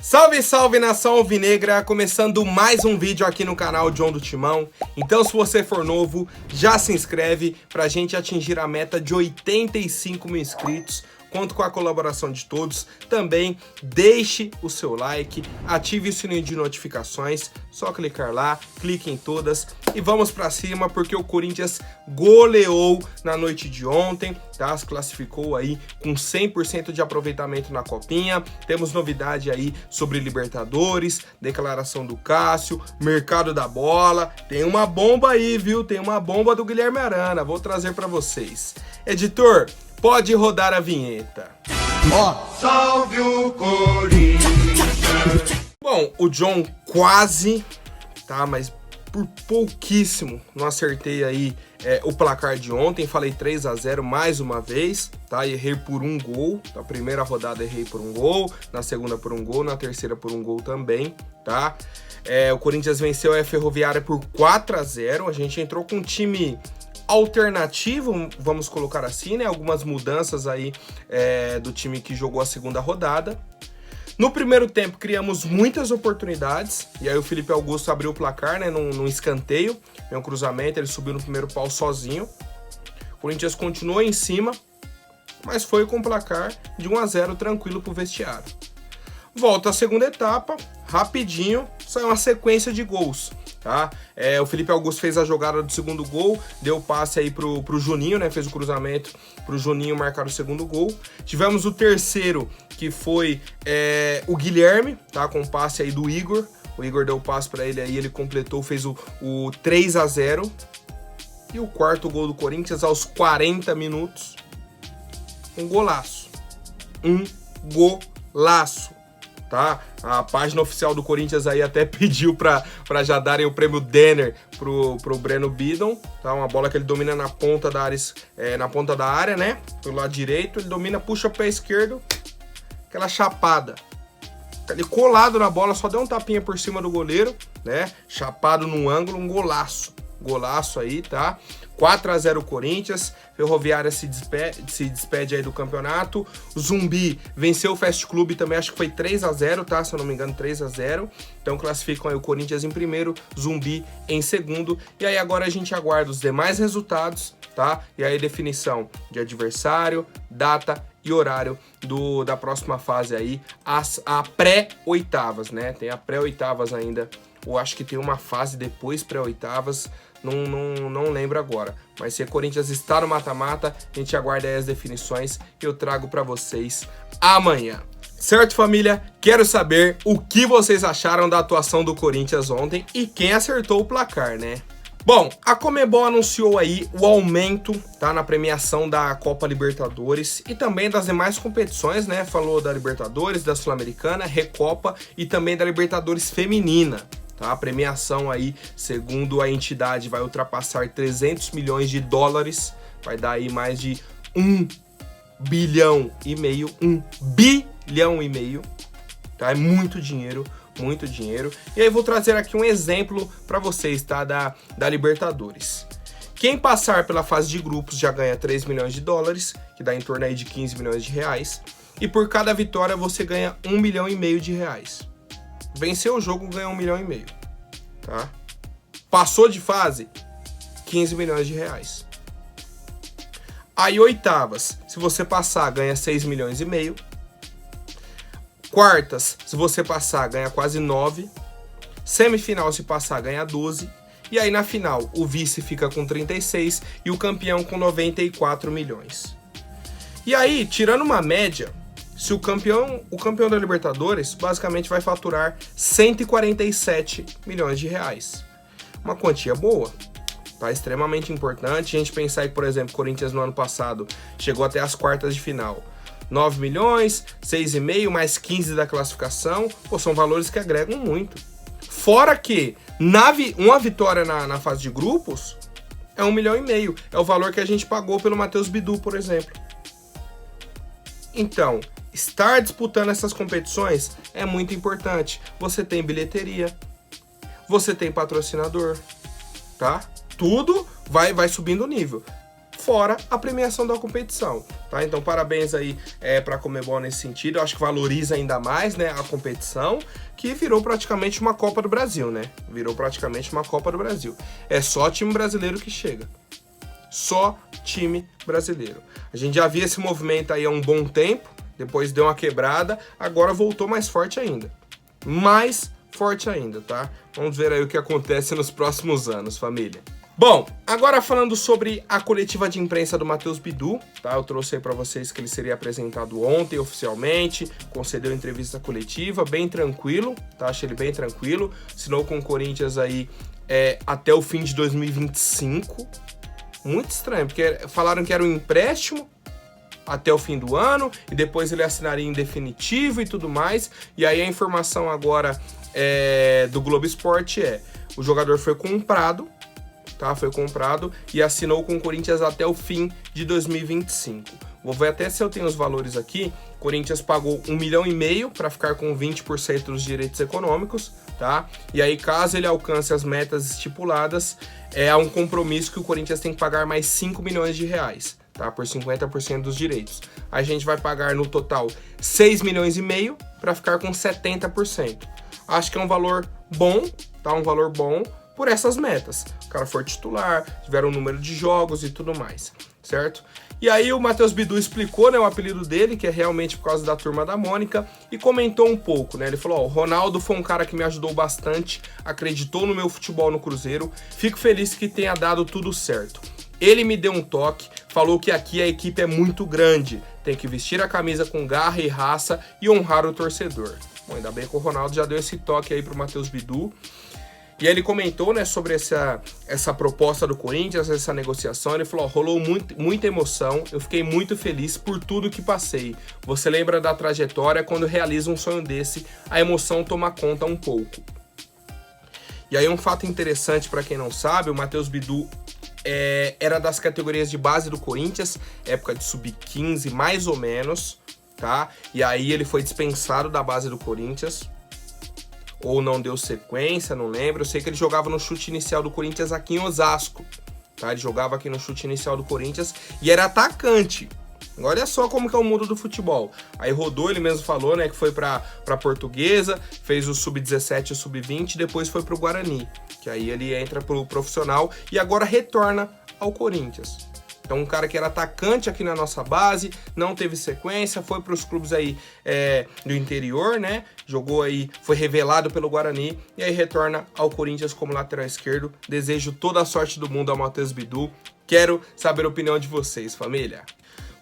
Salve, salve, nação alvinegra! Começando mais um vídeo aqui no canal John do Timão. Então, se você for novo, já se inscreve pra gente atingir a meta de 85 mil inscritos. Conto com a colaboração de todos. Também deixe o seu like, ative o sininho de notificações. Só clicar lá, clique em todas e vamos pra cima, porque o Corinthians goleou na noite de ontem, tá? Se classificou aí com 100% de aproveitamento na Copinha. Temos novidade aí sobre Libertadores, declaração do Cássio, mercado da bola. Tem uma bomba aí, viu? Tem uma bomba do Guilherme Arana. Vou trazer pra vocês. Editor, pode rodar a vinheta. Salve o Corinthians! Bom, o John quase, tá? Mas por pouquíssimo não acertei aí o placar de ontem. Falei 3-0 mais uma vez, tá? Errei por um gol. Na primeira rodada errei por um gol, na segunda por um gol, na terceira por um gol também, tá? O Corinthians venceu a Ferroviária por 4-0. A gente entrou com um time alternativo, vamos colocar assim, né? Algumas mudanças aí do time que jogou a segunda rodada. No primeiro tempo criamos muitas oportunidades, e aí o Felipe Augusto abriu o placar, né? Num escanteio, um cruzamento, ele subiu no primeiro pau sozinho. O Corinthians continuou em cima, mas foi com o placar de 1-0 tranquilo pro vestiário. Volta a segunda etapa, rapidinho, saiu uma sequência de gols. Tá? O Felipe Augusto fez a jogada do segundo gol, deu o passe aí pro Juninho, né? Fez o cruzamento pro Juninho marcar o segundo gol. Tivemos o terceiro, que foi o Guilherme, tá? Com o passe aí do Igor. O Igor deu o passe para ele aí, ele completou, fez o 3-0. E o quarto gol do Corinthians aos 40 minutos. Um golaço. Um golaço. Tá? A página oficial do Corinthians aí até pediu pra já darem o prêmio Denner pro Breno Bidon, tá? Uma bola que ele domina na ponta da área, né? Pelo lado direito, ele domina, puxa o pé esquerdo, aquela chapada. Ele colado na bola, só deu um tapinha por cima do goleiro, né? Chapado no ângulo, um golaço. Golaço aí, tá? 4-0 Corinthians, Ferroviária se despede aí do campeonato. O Zumbi venceu o Fast Club também, acho que foi 3-0, tá? Se eu não me engano, 3-0. Então classificam aí o Corinthians em primeiro, Zumbi em segundo. E aí agora a gente aguarda os demais resultados, tá? E aí definição de adversário, data e horário da próxima fase aí, a pré-oitavas, né? Tem a pré-oitavas ainda, ou acho que tem uma fase depois pré-oitavas, não lembro agora. Mas se o Corinthians está no mata-mata, a gente aguarda aí as definições que eu trago para vocês amanhã. Certo, família? Quero saber o que vocês acharam da atuação do Corinthians ontem e quem acertou o placar, né? Bom, a Conmebol anunciou aí o aumento, tá, na premiação da Copa Libertadores e também das demais competições, né? Falou da Libertadores, da Sul-Americana, Recopa e também da Libertadores Feminina. Tá? A premiação aí, segundo a entidade, vai ultrapassar 300 milhões de dólares, vai dar aí mais de 1 bilhão e meio, 1 bilhão e meio, tá? É muito dinheiro, muito dinheiro. E aí vou trazer aqui um exemplo para vocês, tá? Da Libertadores. Quem passar pela fase de grupos já ganha 3 milhões de dólares, que dá em torno aí de 15 milhões de reais, e por cada vitória você ganha 1 milhão e meio de reais. Venceu o jogo, ganhou 1 milhão e meio, tá? Passou de fase, 15 milhões de reais. Aí oitavas, se você passar, ganha 6 milhões e meio. Quartas, se você passar, ganha quase 9. Semifinal, se passar, ganha 12. E aí na final, o vice fica com 36 e o campeão com 94 milhões. E aí, tirando uma média, se o campeão da Libertadores basicamente vai faturar 147 milhões de reais. Uma quantia boa, tá? Extremamente importante. A gente pensar que, por exemplo, o Corinthians no ano passado chegou até as quartas de final. 9 milhões, 6,5, mais 15 da classificação. Pô, são valores que agregam muito. Fora que uma vitória na fase de grupos é 1 milhão e meio. É o valor que a gente pagou pelo Matheus Bidu, por exemplo. Então, estar disputando essas competições é muito importante. Você tem bilheteria, você tem patrocinador, tá? Tudo vai subindo o nível. fora a premiação da competição, tá? Então parabéns aí para a Conmebol nesse sentido. Eu acho que valoriza ainda mais, né, a competição, que virou praticamente uma Copa do Brasil, né? Virou praticamente uma Copa do Brasil. É só time brasileiro que chega. Só time brasileiro. A gente já via esse movimento aí há um bom tempo, depois deu uma quebrada, agora voltou mais forte ainda. Mais forte ainda, tá? Vamos ver aí o que acontece nos próximos anos, família. Bom, agora falando sobre a coletiva de imprensa do Matheus Bidu, tá? Eu trouxe aí pra vocês que ele seria apresentado ontem oficialmente, concedeu entrevista coletiva, bem tranquilo, tá? Achei ele bem tranquilo, assinou com o Corinthians aí até o fim de 2025. Muito estranho, porque falaram que era um empréstimo até o fim do ano, e depois ele assinaria em definitivo e tudo mais, e aí a informação agora do Globo Esporte o jogador foi comprado, tá? Foi comprado e assinou com o Corinthians até o fim de 2025. Vou ver até se eu tenho os valores aqui. O Corinthians pagou 1,5 milhão para ficar com 20% dos direitos econômicos, tá? E aí, caso ele alcance as metas estipuladas, há um compromisso que o Corinthians tem que pagar mais 5 milhões de reais, tá? Por 50% dos direitos. A gente vai pagar no total 6,5 milhões para ficar com 70%. Acho que é um valor bom, tá? Um valor bom por essas metas. O cara for titular, tiver um número de jogos e tudo mais, certo? E aí o Matheus Bidu explicou, né, o apelido dele, que é realmente por causa da Turma da Mônica, e comentou um pouco, né? Ele falou, o Ronaldo foi um cara que me ajudou bastante, acreditou no meu futebol no Cruzeiro, fico feliz que tenha dado tudo certo. Ele me deu um toque, falou que aqui a equipe é muito grande, tem que vestir a camisa com garra e raça e honrar o torcedor. Bom, ainda bem que o Ronaldo já deu esse toque aí pro Matheus Bidu. E aí ele comentou, né, sobre essa proposta do Corinthians, essa negociação. Ele falou, rolou muita emoção, eu fiquei muito feliz por tudo que passei. Você lembra da trajetória, quando realiza um sonho desse, a emoção toma conta um pouco. E aí um fato interessante para quem não sabe, o Matheus Bidu era das categorias de base do Corinthians, época de sub-15 mais ou menos, tá? E aí ele foi dispensado da base do Corinthians, ou não deu sequência, não lembro. Eu sei que ele jogava no chute inicial do Corinthians aqui em Osasco, tá? Ele jogava aqui no chute inicial do Corinthians e era atacante. Olha só como que é o mundo do futebol. Aí rodou, ele mesmo falou, né, que foi pra Portuguesa, fez o sub-17 e o sub-20, depois foi pro Guarani, que aí ele entra pro profissional e agora retorna ao Corinthians. Então um cara que era atacante aqui na nossa base, não teve sequência, foi para os clubes aí do interior, né? Jogou aí, foi revelado pelo Guarani e aí retorna ao Corinthians como lateral esquerdo. Desejo toda a sorte do mundo ao Matheus Bidu. Quero saber a opinião de vocês, família.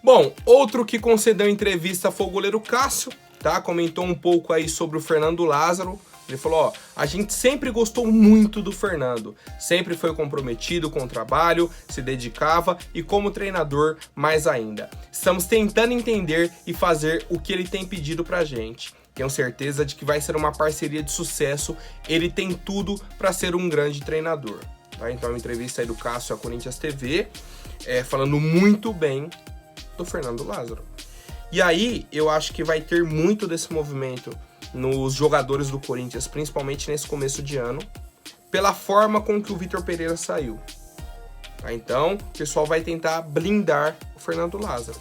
Bom, outro que concedeu entrevista foi o goleiro Cássio, tá? Comentou um pouco aí sobre o Fernando Lázaro. Ele falou, a gente sempre gostou muito do Fernando, sempre foi comprometido com o trabalho, se dedicava e como treinador mais ainda. Estamos tentando entender e fazer o que ele tem pedido pra gente. Tenho certeza de que vai ser uma parceria de sucesso, ele tem tudo para ser um grande treinador. Tá? Então, uma entrevista aí do Cássio à Corinthians TV, falando muito bem do Fernando Lázaro. E aí, eu acho que vai ter muito desse movimento nos jogadores do Corinthians, principalmente nesse começo de ano, pela forma com que o Vitor Pereira saiu. Tá? Então, o pessoal vai tentar blindar o Fernando Lázaro.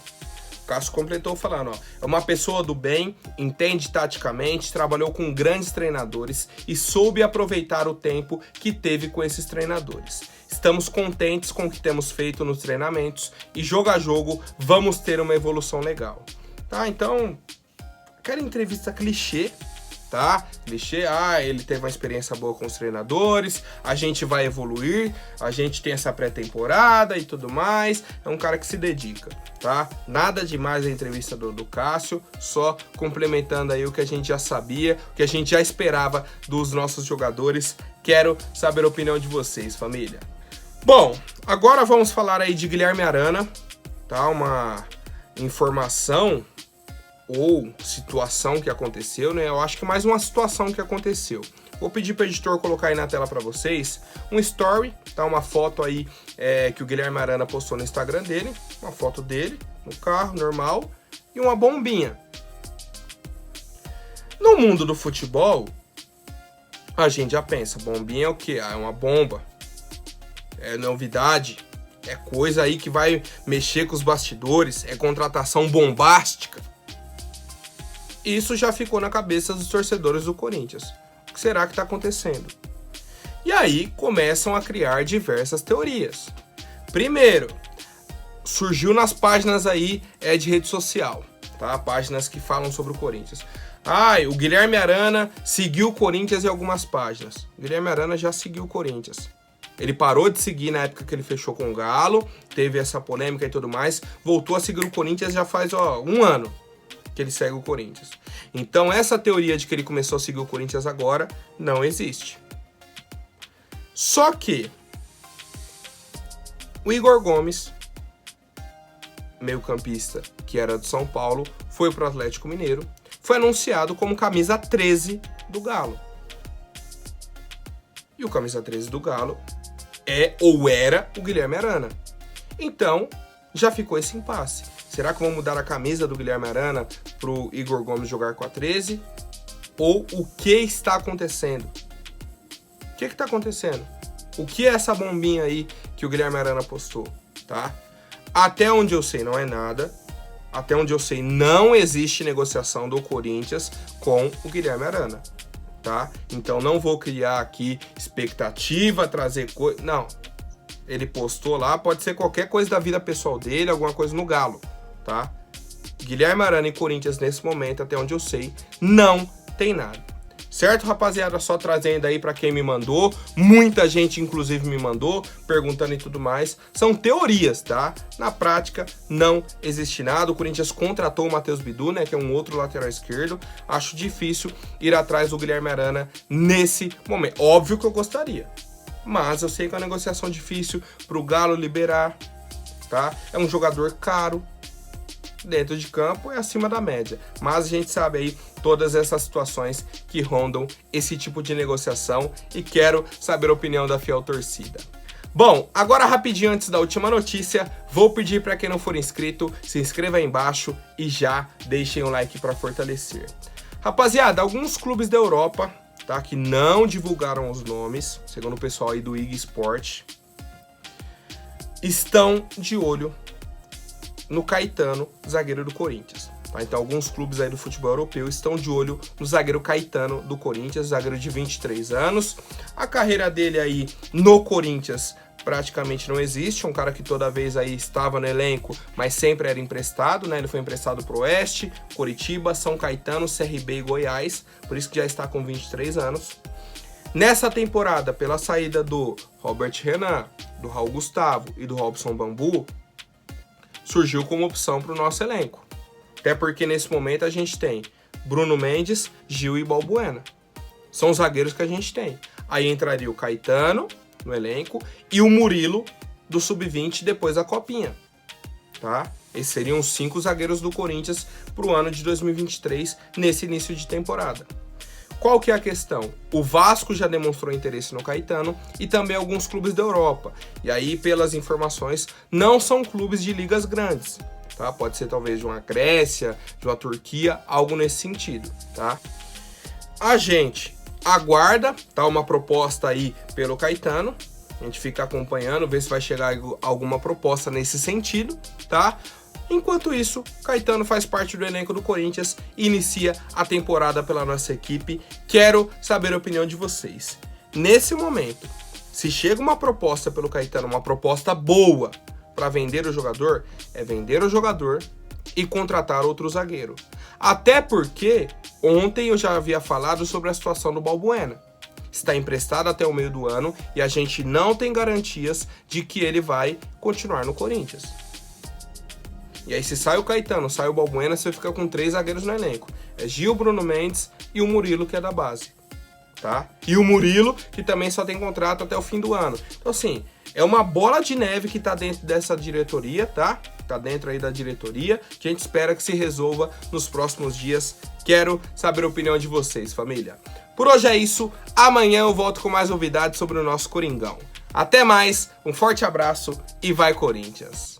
O Cássio completou falando, é uma pessoa do bem, entende taticamente, trabalhou com grandes treinadores e soube aproveitar o tempo que teve com esses treinadores. Estamos contentes com o que temos feito nos treinamentos e jogo a jogo vamos ter uma evolução legal. Tá? Então, aquela entrevista clichê, tá? Clichê, ele teve uma experiência boa com os treinadores, a gente vai evoluir, a gente tem essa pré-temporada e tudo mais. É um cara que se dedica, tá? Nada demais a entrevista do Cássio, só complementando aí o que a gente já sabia, o que a gente já esperava dos nossos jogadores. Quero saber a opinião de vocês, família. Bom, agora vamos falar aí de Guilherme Arana, tá? Uma informação ou situação que aconteceu, né? Eu acho que mais uma situação que aconteceu. Vou pedir para o editor colocar aí na tela para vocês um story, tá? Uma foto aí que o Guilherme Arana postou no Instagram dele, uma foto dele no carro normal e uma bombinha. No mundo do futebol, a gente já pensa, bombinha é o quê? É uma bomba, é novidade, é coisa aí que vai mexer com os bastidores, é contratação bombástica. Isso já ficou na cabeça dos torcedores do Corinthians. O que será que está acontecendo? E aí começam a criar diversas teorias. Primeiro, surgiu nas páginas aí de rede social, tá? Páginas que falam sobre o Corinthians. O Guilherme Arana seguiu o Corinthians em algumas páginas. O Guilherme Arana já seguiu o Corinthians. Ele parou de seguir na época que ele fechou com o Galo, teve essa polêmica e tudo mais, voltou a seguir o Corinthians já faz 1 ano que ele segue o Corinthians. Então essa teoria de que ele começou a seguir o Corinthians agora não existe. Só que o Igor Gomes, meio-campista que era do São Paulo, foi pro Atlético Mineiro, foi anunciado como camisa 13 do Galo. E o camisa 13 do Galo era o Guilherme Arana. Então, já ficou esse impasse. Será que vão mudar a camisa do Guilherme Arana pro Igor Gomes jogar com a 13? Ou o que está acontecendo? O que está acontecendo? O que é essa bombinha aí que o Guilherme Arana postou, tá? Até onde eu sei não é nada. Até onde eu sei não existe negociação do Corinthians com o Guilherme Arana, tá? Então não vou criar aqui expectativa, trazer coisa... Não. Ele postou lá, pode ser qualquer coisa da vida pessoal dele, alguma coisa no Galo, tá? Guilherme Arana e Corinthians nesse momento, até onde eu sei, não tem nada. Certo, rapaziada? Só trazendo aí pra quem me mandou. Muita gente, inclusive, me mandou, perguntando e tudo mais. São teorias, tá? Na prática, não existe nada. O Corinthians contratou o Matheus Bidu, né? Que é um outro lateral esquerdo. Acho difícil ir atrás do Guilherme Arana nesse momento. Óbvio que eu gostaria. Mas eu sei que é uma negociação difícil pro Galo liberar, tá? É um jogador caro. Dentro de campo é acima da média, mas a gente sabe aí todas essas situações que rondam esse tipo de negociação e quero saber a opinião da fiel torcida. Bom, agora rapidinho antes da última notícia, vou pedir para quem não for inscrito, se inscreva aí embaixo e já deixem um like para fortalecer. Rapaziada, alguns clubes da Europa, tá, que não divulgaram os nomes, segundo o pessoal aí do IG Sport, estão de olho no Caetano, zagueiro do Corinthians. Tá? Então, alguns clubes aí do futebol europeu estão de olho no zagueiro Caetano do Corinthians, zagueiro de 23 anos. A carreira dele aí no Corinthians praticamente não existe, um cara que toda vez aí estava no elenco, mas sempre era emprestado, né? Ele foi emprestado pro Oeste, Coritiba, São Caetano, CRB e Goiás, por isso que já está com 23 anos. Nessa temporada, pela saída do Robert Renan, do Raul Gustavo e do Robson Bambu, surgiu como opção para o nosso elenco. Até porque nesse momento a gente tem Bruno Mendes, Gil e Balbuena. São os zagueiros que a gente tem. Aí entraria o Caetano no elenco e o Murilo do Sub-20 depois da Copinha. Tá? Esses seriam os 5 zagueiros do Corinthians para o ano de 2023, nesse início de temporada. Qual que é a questão? O Vasco já demonstrou interesse no Caetano e também alguns clubes da Europa. E aí, pelas informações, não são clubes de ligas grandes, tá? Pode ser talvez de uma Grécia, de uma Turquia, algo nesse sentido, tá? A gente aguarda, tá? Uma proposta aí pelo Caetano. A gente fica acompanhando, ver se vai chegar alguma proposta nesse sentido, tá? Enquanto isso, Caetano faz parte do elenco do Corinthians e inicia a temporada pela nossa equipe. Quero saber a opinião de vocês. Nesse momento, se chega uma proposta pelo Caetano, uma proposta boa para vender o jogador, é vender o jogador e contratar outro zagueiro. Até porque ontem eu já havia falado sobre a situação do Balbuena. Está emprestado até o meio do ano e a gente não tem garantias de que ele vai continuar no Corinthians. E aí, se sai o Caetano, sai o Balbuena, você fica com 3 zagueiros no elenco. É Gil, Bruno Mendes e o Murilo, que é da base, tá? E o Murilo, que também só tem contrato até o fim do ano. Então, assim, é uma bola de neve que tá dentro dessa diretoria, tá? Tá dentro aí da diretoria, que a gente espera que se resolva nos próximos dias. Quero saber a opinião de vocês, família. Por hoje é isso. Amanhã eu volto com mais novidades sobre o nosso Coringão. Até mais, um forte abraço e vai Corinthians!